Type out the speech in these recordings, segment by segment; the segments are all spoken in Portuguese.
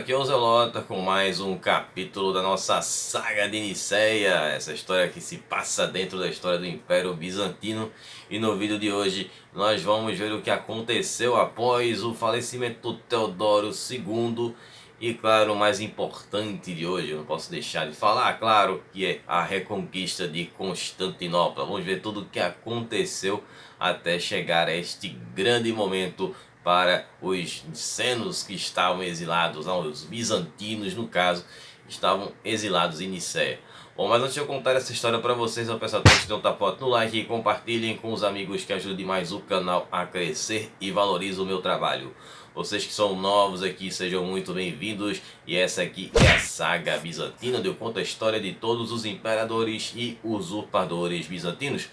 aqui é o Zelota com mais um capítulo da nossa saga de Nicéia, essa história que se passa dentro da história do Império Bizantino. E no vídeo de hoje nós vamos ver o que aconteceu após o falecimento do Teodoro II. E claro, o mais importante de hoje, eu não posso deixar de falar, claro, que é a reconquista de Constantinopla. Vamos ver tudo o que aconteceu até chegar a este grande momento para os nicenos que estavam exilados, não, os bizantinos no caso, estavam exilados em Nicéia. Bom, mas antes de eu contar essa história para vocês, eu peço a todos que dêem um tapote no like e compartilhem com os amigos que ajudem mais o canal a crescer e valorizem o meu trabalho. Vocês que são novos aqui, sejam muito bem-vindos. E essa aqui é a saga bizantina, onde eu conto a história de todos os imperadores e usurpadores bizantinos.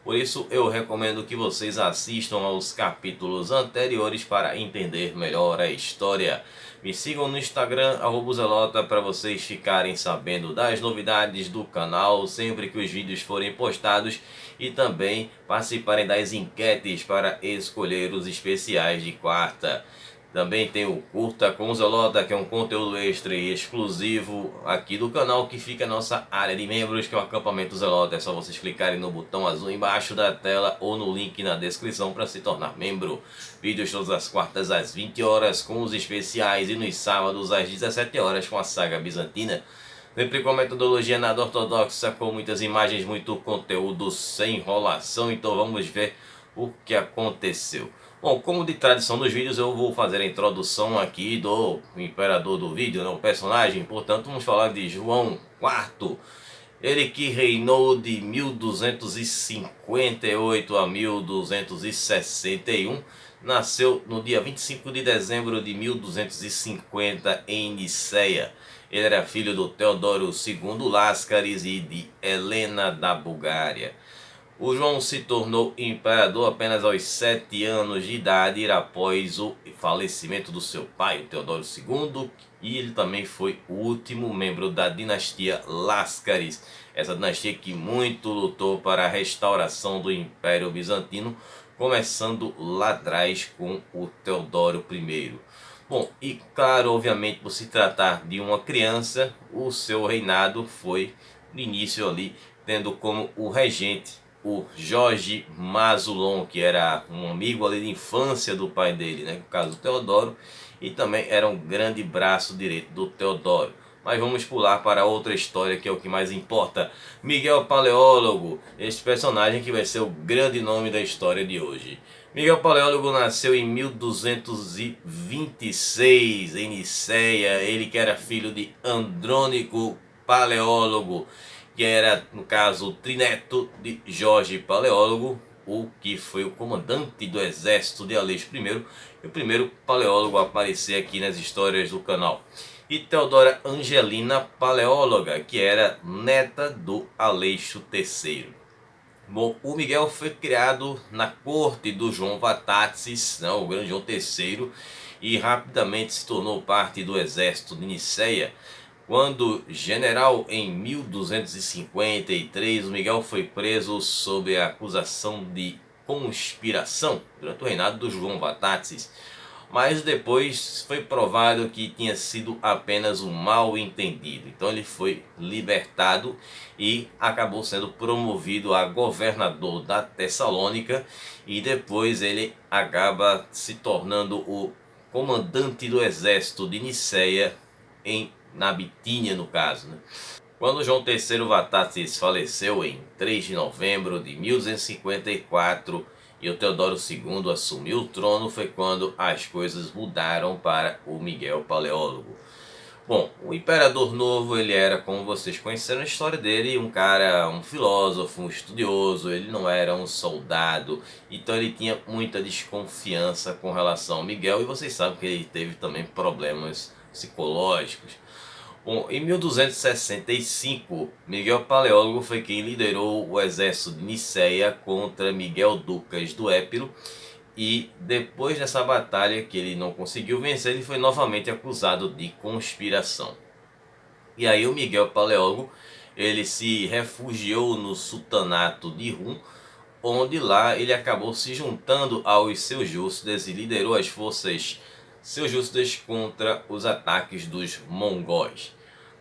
Por isso eu recomendo que vocês assistam aos capítulos anteriores para entender melhor a história. Me sigam no Instagram, @zelota, para vocês ficarem sabendo das novidades do canal sempre que os vídeos forem postados. E também participarem das enquetes para escolher os especiais de quarta. Também tem o Curta com o Zelota, que é um conteúdo extra e exclusivo aqui do canal, que fica a nossa área de membros, que é o Acampamento Zelota. É só vocês clicarem no botão azul embaixo da tela ou no link na descrição para se tornar membro. Vídeos todas as quartas às 20 horas com os especiais e nos sábados às 17 horas com a saga bizantina. Sempre com metodologia nada ortodoxa, com muitas imagens, muito conteúdo sem enrolação. Então vamos ver o que aconteceu. Bom, como de tradição dos vídeos, eu vou fazer a introdução aqui do imperador do vídeo, né, o personagem. Portanto, vamos falar de João IV. Ele que reinou de 1258 a 1261. Nasceu no dia 25 de dezembro de 1250 em Nicéia. Ele era filho do Teodoro II Láscaris e de Helena da Bulgária. O João se tornou imperador apenas aos 7 anos de idade, após o falecimento do seu pai, o Teodoro II, e ele também foi o último membro da dinastia Láscaris, essa dinastia que muito lutou para a restauração do Império Bizantino, começando lá atrás com o Teodoro I. Bom, e claro, obviamente, por se tratar de uma criança, o seu reinado foi, no início ali, tendo como o regente o Jorge Masulon, que era um amigo ali de infância do pai dele, né, no caso do Teodoro, e também era um grande braço direito do Teodoro. Mas vamos pular para outra história, que é o que mais importa. Miguel Paleólogo, este personagem que vai ser o grande nome da história de hoje. Miguel Paleólogo nasceu em 1226 em Nicéia. Ele que era filho de Andrônico Paleólogo, que era, no caso, o trineto de Jorge Paleólogo, o que foi o comandante do exército de Aleixo I, e o primeiro paleólogo a aparecer aqui nas histórias do canal. E Teodora Angelina Paleóloga, que era neta do Aleixo III. Bom, o Miguel foi criado na corte do João Vatatzes, não, o grande João III, e rapidamente se tornou parte do exército de Nicéia. Quando general, em 1253, o Miguel foi preso sob a acusação de conspiração durante o reinado do João Vatatzes. Mas depois foi provado que tinha sido apenas um mal entendido. Então ele foi libertado e acabou sendo promovido a governador da Tessalônica. E depois ele acaba se tornando o comandante do exército de Nicéia na Bitínia, no caso, né? Quando João III Vatatzes faleceu em 3 de novembro de 1254 e o Teodoro II assumiu o trono, foi quando as coisas mudaram para o Miguel Paleólogo. Bom, o imperador novo, ele era, como vocês conheceram a história dele, um cara, um filósofo, um estudioso. Ele não era um soldado, então ele tinha muita desconfiança com relação ao Miguel, e vocês sabem que ele teve também problemas psicológicos. Bom, em 1265, Miguel Paleólogo foi quem liderou o exército de Nicéia contra Miguel Ducas do Épiro. E depois dessa batalha, que ele não conseguiu vencer, ele foi novamente acusado de conspiração. E aí o Miguel Paleólogo, ele se refugiou no sultanato de Rum, onde lá ele acabou se juntando aos seljúcidas e liderou as forças Seljúcidas contra os ataques dos mongóis.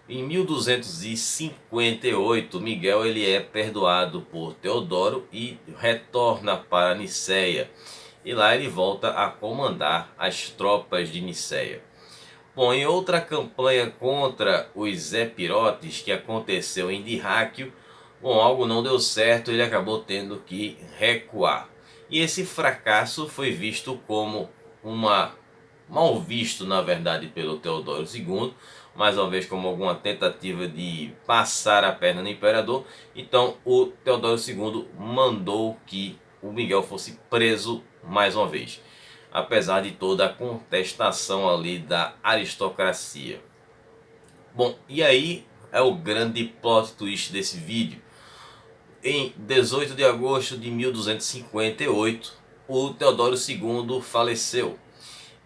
Em 1258, Miguel ele é perdoado por Teodoro e retorna para Niceia. E lá ele volta a comandar as tropas de Niceia. Bom, em outra campanha contra os Epirotes, que aconteceu em Dirráquio, bom, algo não deu certo, ele acabou tendo que recuar. E esse fracasso foi visto como mal visto, na verdade, pelo Teodoro II, mais uma vez como alguma tentativa de passar a perna no imperador. Então o Teodoro II mandou que o Miguel fosse preso mais uma vez, apesar de toda a contestação ali da aristocracia. Bom, e aí é o grande plot twist desse vídeo. Em 18 de agosto de 1258, o Teodoro II faleceu.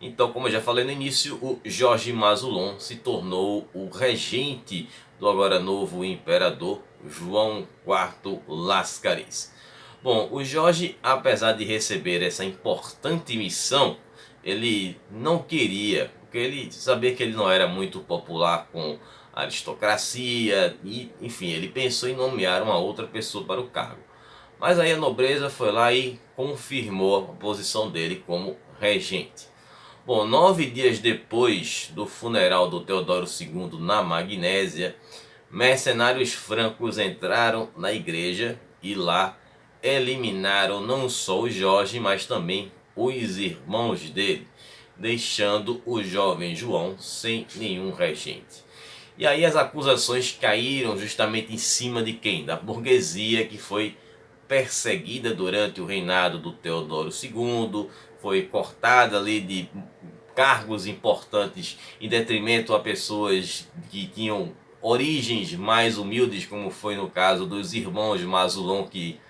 Então, como eu já falei no início, o Jorge Mazzulon se tornou o regente do agora novo imperador João IV Lascaris. Bom, o Jorge, apesar de receber essa importante missão, ele não queria, porque ele sabia que ele não era muito popular com a aristocracia e, enfim, ele pensou em nomear uma outra pessoa para o cargo. Mas aí a nobreza foi lá e confirmou a posição dele como regente. Bom, 9 dias depois do funeral do Teodoro II na Magnésia, mercenários francos entraram na igreja e lá eliminaram não só o Jorge, mas também os irmãos dele, deixando o jovem João sem nenhum regente. E aí as acusações caíram justamente em cima de quem? Da burguesia, que foi perseguida durante o reinado do Teodoro II, foi cortada ali de cargos importantes em detrimento a pessoas que tinham origens mais humildes, como foi no caso dos irmãos Mazzulon, que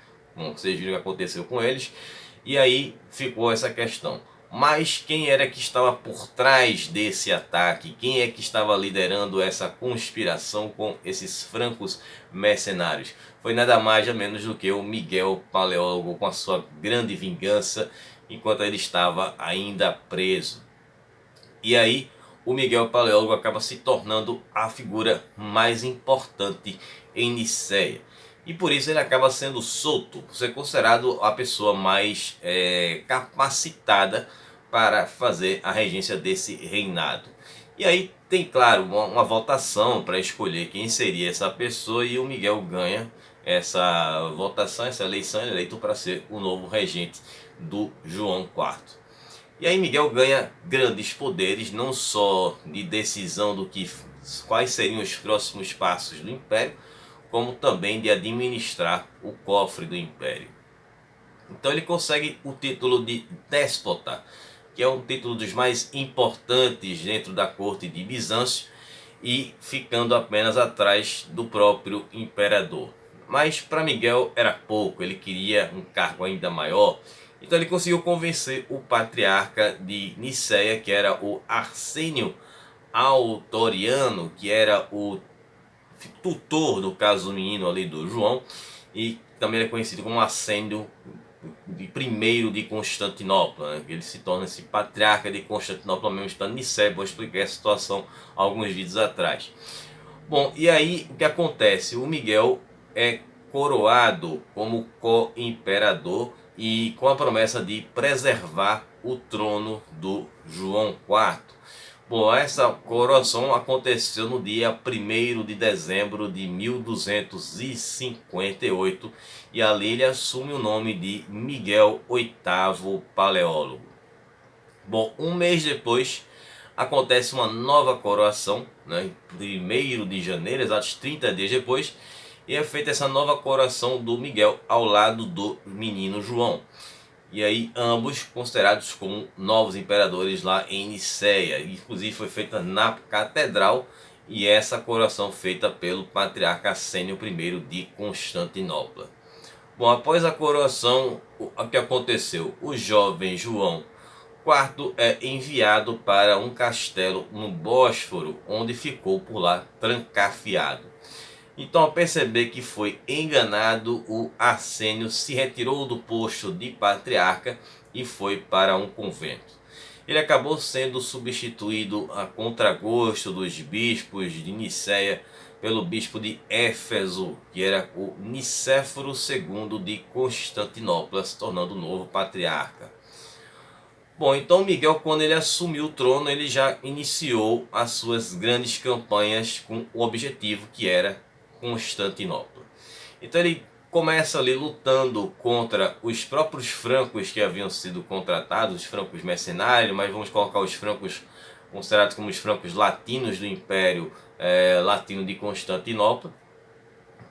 vocês viram o que aconteceu com eles. E aí ficou essa questão. Mas quem era que estava por trás desse ataque? Quem é que estava liderando essa conspiração com esses francos mercenários? Foi nada mais ou menos do que o Miguel Paleólogo, com a sua grande vingança, enquanto ele estava ainda preso. E aí o Miguel Paleólogo acaba se tornando a figura mais importante em Niceia. E por isso ele acaba sendo solto, ser considerado a pessoa mais capacitada para fazer a regência desse reinado. E aí tem, claro, uma votação para escolher quem seria essa pessoa, e o Miguel ganha essa votação, essa eleição, eleito para ser o novo regente do João IV. E aí Miguel ganha grandes poderes, não só de decisão do que quais seriam os próximos passos do Império, como também de administrar o cofre do Império. Então ele consegue o título de déspota, que é um título dos mais importantes dentro da corte de Bizâncio, e ficando apenas atrás do próprio imperador. Mas para Miguel era pouco, ele queria um cargo ainda maior. Então ele conseguiu convencer o patriarca de Niceia, que era o Arsênio Autoriano, que era o tutor, no caso do menino ali do João, e também é conhecido como Arsênio I de Constantinopla, né? Ele se torna esse patriarca de Constantinopla, mesmo estando em Niceia. Vou explicar essa situação alguns vídeos atrás. Bom, e aí o que acontece? O Miguel é coroado como co-imperador e com a promessa de preservar o trono do João IV. Bom, essa coroação aconteceu no dia 1º de dezembro de 1258 e ali ele assume o nome de Miguel VIII Paleólogo. Bom, um mês depois acontece uma nova coroação, né, 1º de janeiro, exatos 30 dias depois, e é feita essa nova coroação do Miguel ao lado do menino João. E aí ambos considerados como novos imperadores lá em Niceia. Inclusive foi feita na catedral, e essa coroação feita pelo patriarca Arsênio I de Constantinopla. Bom, após a coroação, o que aconteceu? O jovem João IV é enviado para um castelo no Bósforo, onde ficou por lá trancafiado. Então, ao perceber que foi enganado, o Arsênio se retirou do posto de patriarca e foi para um convento. ele acabou sendo substituído a contragosto dos bispos de Nicéia pelo bispo de Éfeso, que era o Nicéforo II de Constantinopla, se tornando o novo patriarca. Bom, então Miguel, quando ele assumiu o trono, ele já iniciou as suas grandes campanhas com o objetivo que era Constantinopla. Então ele começa ali lutando contra os próprios francos que haviam sido contratados, os francos mercenários, mas vamos colocar os francos considerados como os francos latinos do Império Latino de Constantinopla,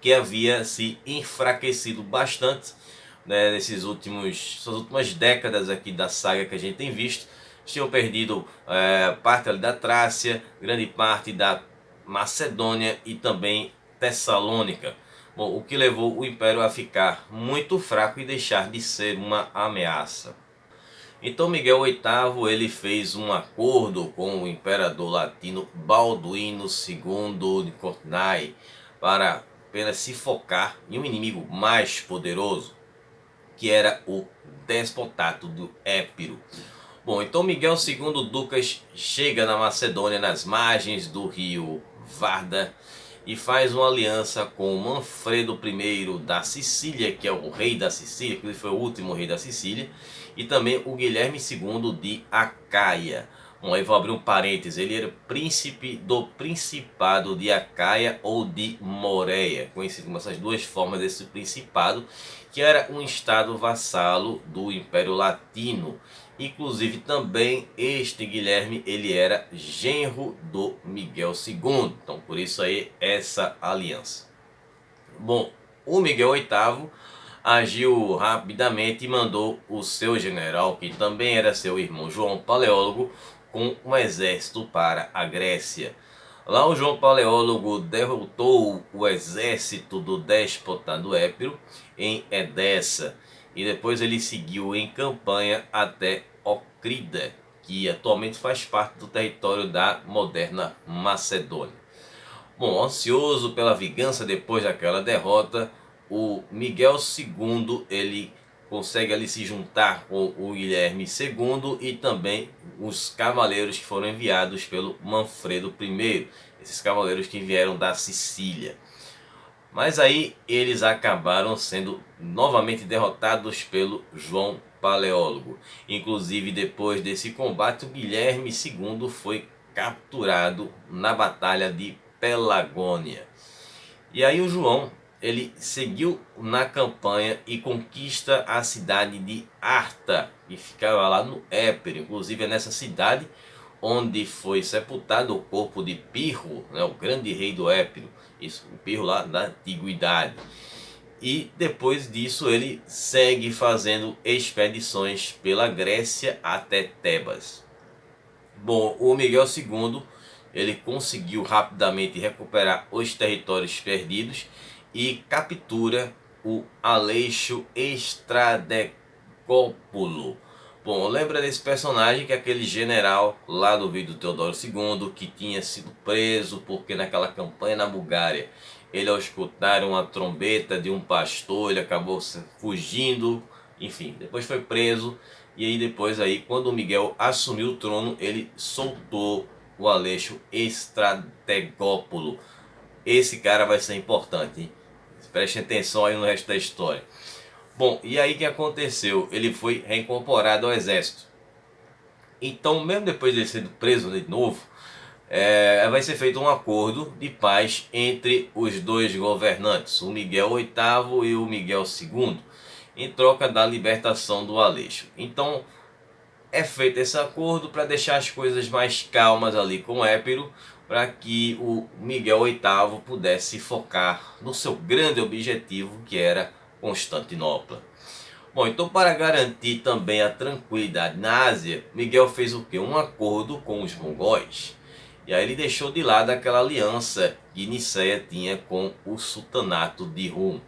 que havia se enfraquecido bastante, né, nessas últimas décadas aqui da saga que a gente tem visto. Tinham perdido parte ali da Trácia, grande parte da Macedônia e também Tessalônica. Bom, o que levou o Império a ficar muito fraco e deixar de ser uma ameaça. Então Miguel VIII ele fez um acordo com o imperador latino Balduíno II de Courtenay para apenas se focar em um inimigo mais poderoso, que era o despotato do Épiro. Bom, então Miguel II Ducas chega na Macedônia, nas margens do rio Varda, e faz uma aliança com Manfredo I da Sicília, que é o rei da Sicília, que ele foi o último rei da Sicília, e também o Guilherme II de Acaia. Bom, aí vou abrir um parênteses, ele era príncipe do Principado de Acaia ou de Moreia, conhecido como essas duas formas desse principado, que era um estado vassalo do Império Latino. Inclusive também este Guilherme, ele era genro do Miguel II, então por isso aí essa aliança. Bom, o Miguel VIII agiu rapidamente e mandou o seu general, que também era seu irmão João Paleólogo, com um exército para a Grécia. Lá o João Paleólogo derrotou o exército do déspota do Épiro em Edessa, e depois ele seguiu em campanha até Ocrida, que atualmente faz parte do território da moderna Macedônia. Bom, ansioso pela vingança depois daquela derrota, o Miguel II ele consegue ali se juntar com o Guilherme II e também os cavaleiros que foram enviados pelo Manfredo I, esses cavaleiros que vieram da Sicília. Mas aí eles acabaram sendo novamente derrotados pelo João Paleólogo. Inclusive depois desse combate o Guilherme II foi capturado na Batalha de Pelagônia. E aí o João ele seguiu na campanha e conquista a cidade de Arta, que ficava lá no Épiro. Inclusive é nessa cidade onde foi sepultado o corpo de Pirro, né, o grande rei do Épiro, isso, o Pirro lá da antiguidade. E depois disso ele segue fazendo expedições pela Grécia até Tebas. Bom, o Miguel II ele conseguiu rapidamente recuperar os territórios perdidos e captura o Aleixo Estradecópulo. Bom, lembra desse personagem, que é aquele general lá do vídeo do Teodoro II, que tinha sido preso porque naquela campanha na Bulgária ele, ao escutar uma trombeta de um pastor, ele acabou fugindo, enfim, depois foi preso. E aí depois, aí, quando o Miguel assumiu o trono, ele soltou o Aleixo Estradecópulo. Esse cara vai ser importante, hein? Prestem atenção aí no resto da história. Bom, e aí o que aconteceu? Ele foi reincorporado ao exército. Então, mesmo depois de ele ser preso de novo, vai ser feito um acordo de paz entre os dois governantes, o Miguel VIII e o Miguel II, em troca da libertação do Aleixo. Então, é feito esse acordo para deixar as coisas mais calmas ali com o Épiro, para que o Miguel VIII pudesse focar no seu grande objetivo, que era Constantinopla. Bom, então para garantir também a tranquilidade na Ásia, Miguel fez o que? Um acordo com os mongóis. E aí ele deixou de lado aquela aliança que Nicéia tinha com o sultanato de Rum.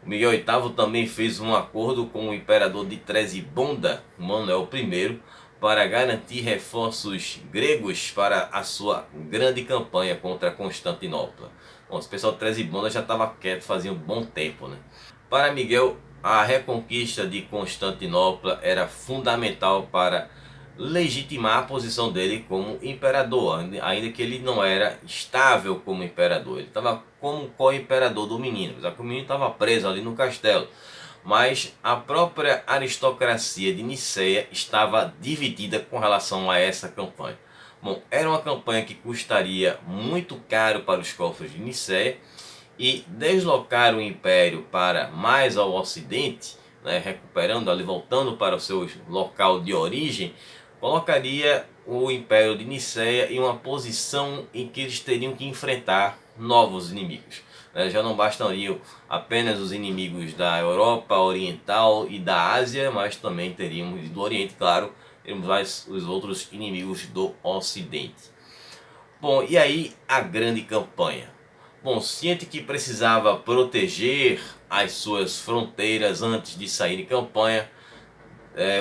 O Miguel VIII também fez um acordo com o imperador de Trezibonda, Manuel I, para garantir reforços gregos para a sua grande campanha contra Constantinopla. Bom, esse pessoal de Trezibonda já estava quieto fazia um bom tempo, né? Para Miguel, a reconquista de Constantinopla era fundamental para legitimar a posição dele como imperador, ainda que ele não era estável como imperador. Ele estava como co-imperador do menino, já que o menino estava preso ali no castelo. Mas a própria aristocracia de Niceia estava dividida com relação a essa campanha. Bom, era uma campanha que custaria muito caro para os cofres de Niceia, e deslocar o império para mais ao ocidente, né, recuperando ali, voltando para o seu local de origem, colocaria o Império de Niceia em uma posição em que eles teriam que enfrentar novos inimigos. Já não bastariam apenas os inimigos da Europa Oriental e da Ásia, mas também teríamos do Oriente, claro, teríamos os outros inimigos do Ocidente. Bom, e aí a grande campanha? Bom, ciente que precisava proteger as suas fronteiras antes de sair em campanha,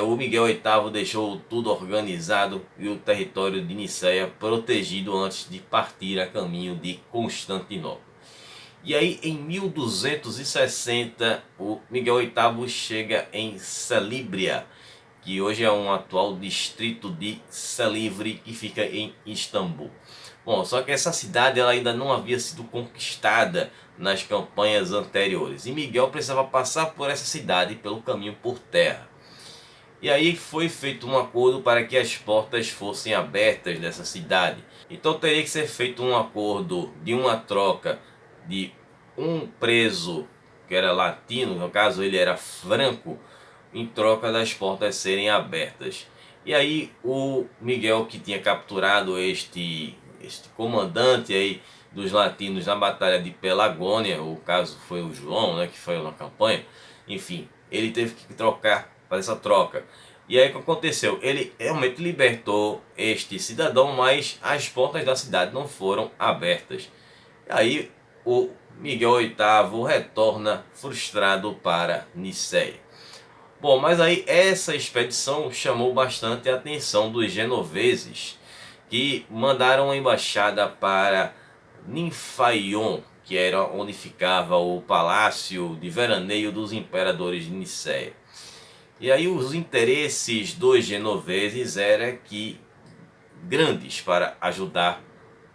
o Miguel VIII deixou tudo organizado e o território de Niceia protegido antes de partir a caminho de Constantinopla. E aí, em 1260, o Miguel VIII chega em Celíbria, que hoje é um atual distrito de Celivre, que fica em Istambul. Bom, só que essa cidade ela ainda não havia sido conquistada nas campanhas anteriores, e Miguel precisava passar por essa cidade pelo caminho por terra. E aí foi feito um acordo para que as portas fossem abertas dessa cidade. Então teria que ser feito um acordo de uma troca de um preso que era latino, no caso ele era franco, em troca das portas serem abertas. E aí o Miguel, que tinha capturado este comandante aí dos latinos na batalha de Pelagônia, o caso foi o João, né, que foi na campanha, enfim, ele teve que fazer essa troca. E aí o que aconteceu? Ele realmente libertou este cidadão, mas as portas da cidade não foram abertas. E aí o Miguel VIII retorna frustrado para Niceia. Bom, mas aí essa expedição chamou bastante a atenção dos genoveses, que mandaram uma embaixada para Ninfaion, que era onde ficava o palácio de veraneio dos imperadores de Niceia. E aí os interesses dos genoveses eram grandes para ajudar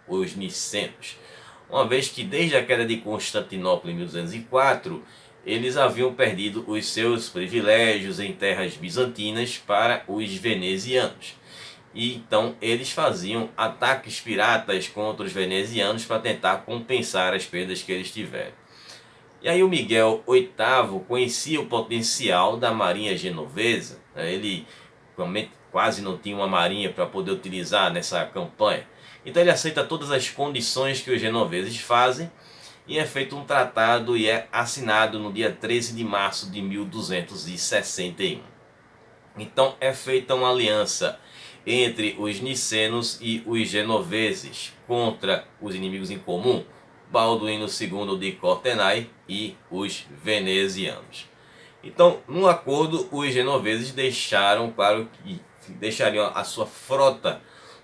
os nicenos, uma vez que desde a queda de Constantinopla em 1204 eles haviam perdido os seus privilégios em terras bizantinas para os venezianos. E então eles faziam ataques piratas contra os venezianos para tentar compensar as perdas que eles tiveram. E aí o Miguel VIII conhecia o potencial da marinha genovesa, né? Ele realmente quase não tinha uma marinha para poder utilizar nessa campanha. Então ele aceita todas as condições que os genoveses fazem, e é feito um tratado e é assinado no dia 13 de março de 1261. Então é feita uma aliança entre os nicenos e os genoveses contra os inimigos em comum, Balduíno II de Courtenay e os venezianos. Então, no acordo, os genoveses deixaram claro que deixariam a sua frota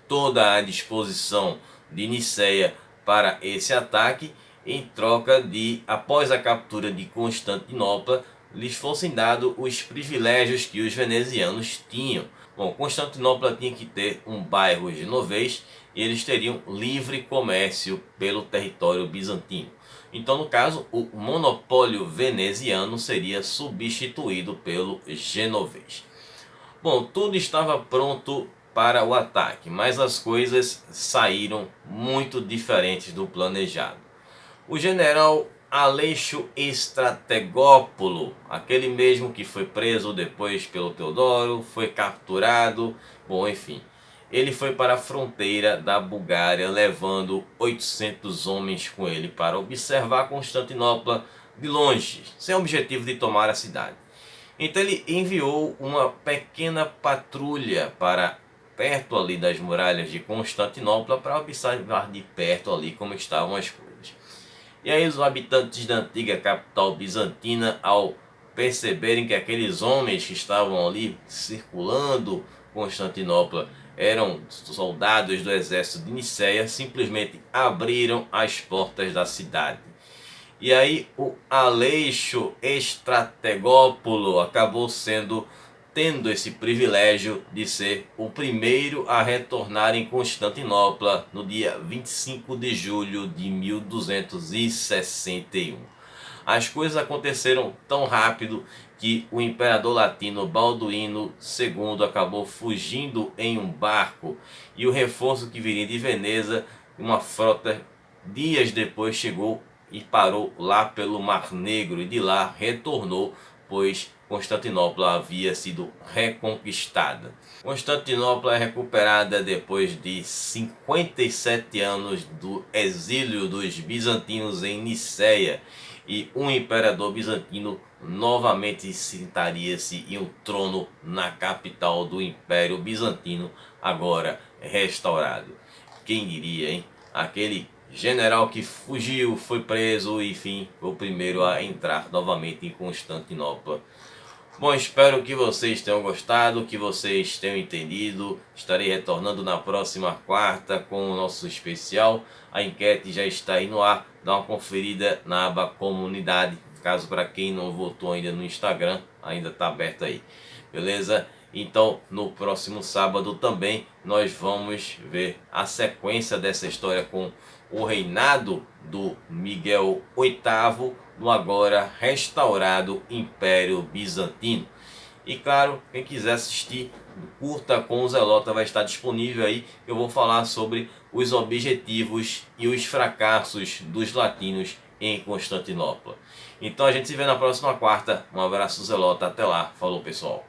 toda à disposição de Niceia para esse ataque, em troca de, após a captura de Constantinopla, lhes fossem dados os privilégios que os venezianos tinham. Bom, Constantinopla tinha que ter um bairro genovês e eles teriam livre comércio pelo território bizantino. Então, no caso, o monopólio veneziano seria substituído pelo genovês. Bom, tudo estava pronto para o ataque, mas as coisas saíram muito diferentes do planejado. O general Aleixo Strategópolo, aquele mesmo que foi preso depois pelo Teodoro, foi capturado, bom, enfim. Ele foi para a fronteira da Bulgária, levando 800 homens com ele para observar Constantinopla de longe, sem o objetivo de tomar a cidade. Então ele enviou uma pequena patrulha para perto ali das muralhas de Constantinopla para observar de perto ali como estavam as coisas. E aí os habitantes da antiga capital bizantina, ao perceberem que aqueles homens que estavam ali circulando Constantinopla eram soldados do exército de Niceia, simplesmente abriram as portas da cidade. E aí o Aleixo Strategópolo acabou sendo tendo esse privilégio de ser o primeiro a retornar em Constantinopla no dia 25 de julho de 1261. As coisas aconteceram tão rápido que o imperador latino Balduíno II acabou fugindo em um barco, e o reforço que viria de Veneza, uma frota, dias depois chegou e parou lá pelo Mar Negro, e de lá retornou, pois Constantinopla havia sido reconquistada. Constantinopla é recuperada depois de 57 anos do exílio dos bizantinos em Niceia, e um imperador bizantino novamente sentaria-se em um trono na capital do Império Bizantino, agora restaurado. Quem diria, hein? Aquele general que fugiu, foi preso e, enfim, foi o primeiro a entrar novamente em Constantinopla. Bom, espero que vocês tenham gostado, que vocês tenham entendido. Estarei retornando na próxima quarta com o nosso especial. A enquete já está aí no ar. Dá uma conferida na aba comunidade. Caso para quem não votou ainda no Instagram, ainda está aberto aí. Beleza? Então, no próximo sábado também nós vamos ver a sequência dessa história com o reinado do Miguel VIII no agora restaurado Império Bizantino. E claro, quem quiser assistir, curta com o Zelota, vai estar disponível aí. Eu vou falar sobre os objetivos e os fracassos dos latinos em Constantinopla. Então a gente se vê na próxima quarta. Um abraço, Zelota, até lá. Falou, pessoal.